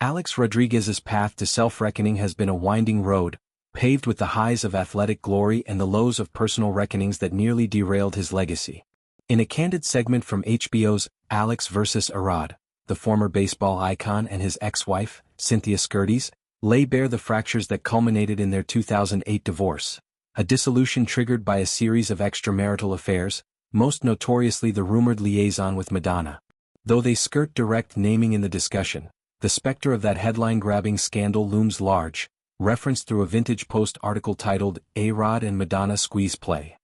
Alex Rodriguez's path to self-reckoning has been a winding road, paved with the highs of athletic glory and the lows of personal reckonings that nearly derailed his legacy. In a candid segment from HBO's Alex vs. ARod, the former baseball icon and his ex-wife, Cynthia, lay bare the fractures that culminated in their 2008 divorce, a dissolution triggered by a series of extramarital affairs, most notoriously the rumored liaison with Madonna. Though they skirt direct naming in the discussion, the specter of that headline-grabbing scandal looms large, referenced through a Vintage Post article titled ARod and Madonna Squeeze Play.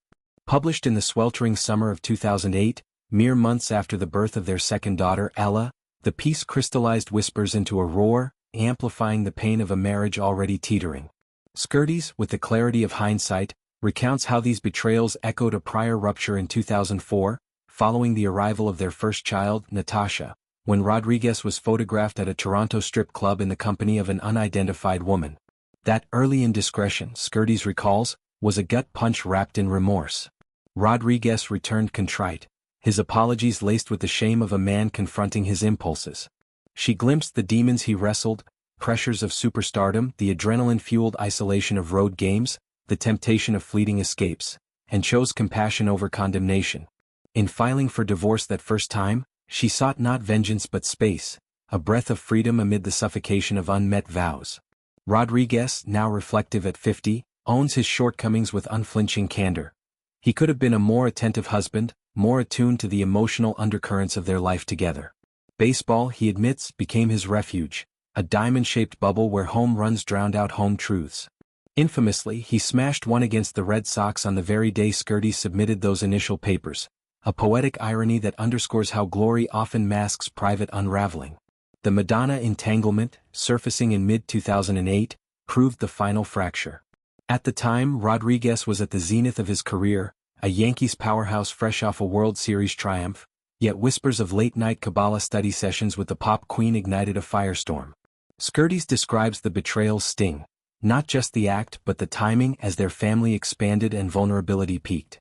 Published in the sweltering summer of 2008, mere months after the birth of their second daughter Ella, the piece crystallized whispers into a roar, amplifying the pain of a marriage already teetering. Skirties, with the clarity of hindsight, recounts how these betrayals echoed a prior rupture in 2004, following the arrival of their first child, Natasha, when Rodriguez was photographed at a Toronto strip club in the company of an unidentified woman. That early indiscretion, Skirties recalls, was a gut punch wrapped in remorse. Rodriguez returned contrite, his apologies laced with the shame of a man confronting his impulses. She glimpsed the demons he wrestled, pressures of superstardom, the adrenaline-fueled isolation of road games, the temptation of fleeting escapes, and chose compassion over condemnation. In filing for divorce that first time, she sought not vengeance but space, a breath of freedom amid the suffocation of unmet vows. Rodriguez, now reflective at 50, owns his shortcomings with unflinching candor. He could have been a more attentive husband, more attuned to the emotional undercurrents of their life together. Baseball, he admits, became his refuge, a diamond-shaped bubble where home runs drowned out home truths. Infamously, he smashed one against the Red Sox on the very day Skirties submitted those initial papers, a poetic irony that underscores how glory often masks private unraveling. The Madonna entanglement, surfacing in mid-2008, proved the final fracture. At the time, Rodriguez was at the zenith of his career, a Yankees powerhouse fresh off a World Series triumph, yet whispers of late-night Kabbalah study sessions with the pop queen ignited a firestorm. Skirties describes the betrayal's sting, not just the act but the timing as their family expanded and vulnerability peaked.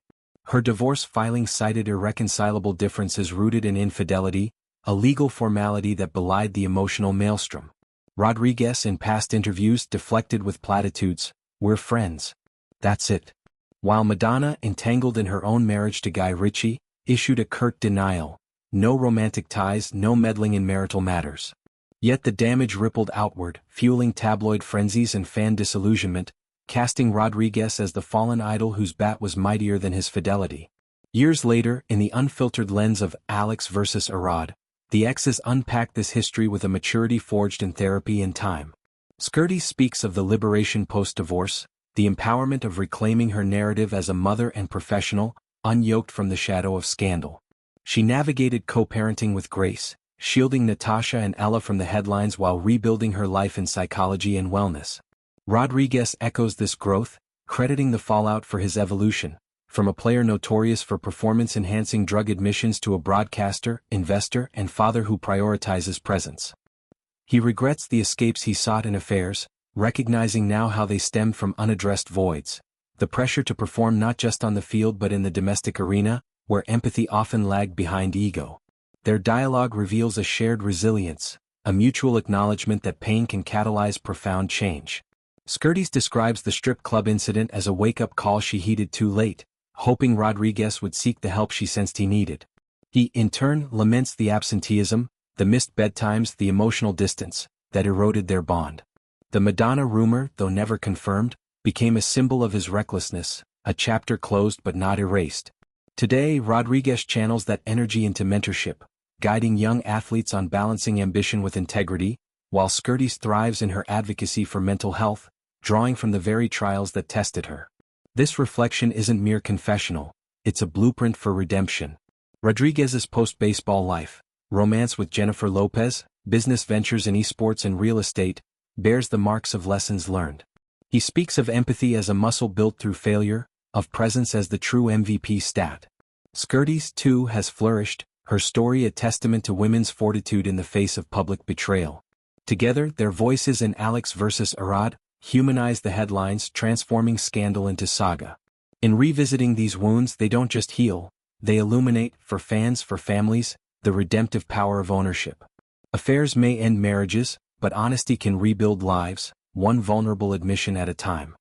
Her divorce filing cited irreconcilable differences rooted in infidelity, a legal formality that belied the emotional maelstrom. Rodriguez in past interviews deflected with platitudes, "We're friends. That's it." While Madonna, entangled in her own marriage to guy Ritchie, issued a curt denial, "No romantic ties, no meddling in marital matters." Yet the damage rippled outward, fueling tabloid frenzies and fan disillusionment, casting Rodriguez as the fallen idol whose bat was mightier than his fidelity. Years later, in the unfiltered lens of Alex vs. ARod, the exes unpacked this history with a maturity forged in therapy and time. Skirties speaks of the liberation post-divorce, the empowerment of reclaiming her narrative as a mother and professional, unyoked from the shadow of scandal. She navigated co-parenting with grace, shielding Natasha and Ella from the headlines while rebuilding her life in psychology and wellness. Rodriguez echoes this growth, crediting the fallout for his evolution, from a player notorious for performance-enhancing drug admissions to a broadcaster, investor, and father who prioritizes presence. He regrets the escapes he sought in affairs, recognizing now how they stemmed from unaddressed voids, the pressure to perform not just on the field but in the domestic arena, where empathy often lagged behind ego. Their dialogue reveals a shared resilience, a mutual acknowledgement that pain can catalyze profound change. Skirties describes the strip club incident as a wake-up call she heeded too late, hoping Rodriguez would seek the help she sensed he needed. He, in turn, laments the absenteeism, the missed bedtimes, the emotional distance, that eroded their bond. The Madonna rumor, though never confirmed, became a symbol of his recklessness, a chapter closed but not erased. Today, Rodriguez channels that energy into mentorship, guiding young athletes on balancing ambition with integrity, while Skirties thrives in her advocacy for mental health, drawing from the very trials that tested her. This reflection isn't mere confessional, it's a blueprint for redemption. Rodriguez's post-baseball life, romance with Jennifer Lopez, business ventures in esports and real estate, bears the marks of lessons learned. He speaks of empathy as a muscle built through failure, of presence as the true MVP stat. Skirties, too, has flourished, her story a testament to women's fortitude in the face of public betrayal. Together, their voices in Alex vs. ARod humanize the headlines, transforming scandal into saga. In revisiting these wounds, they don't just heal, they illuminate, for fans, for families, the redemptive power of ownership. Affairs may end marriages, but honesty can rebuild lives, one vulnerable admission at a time.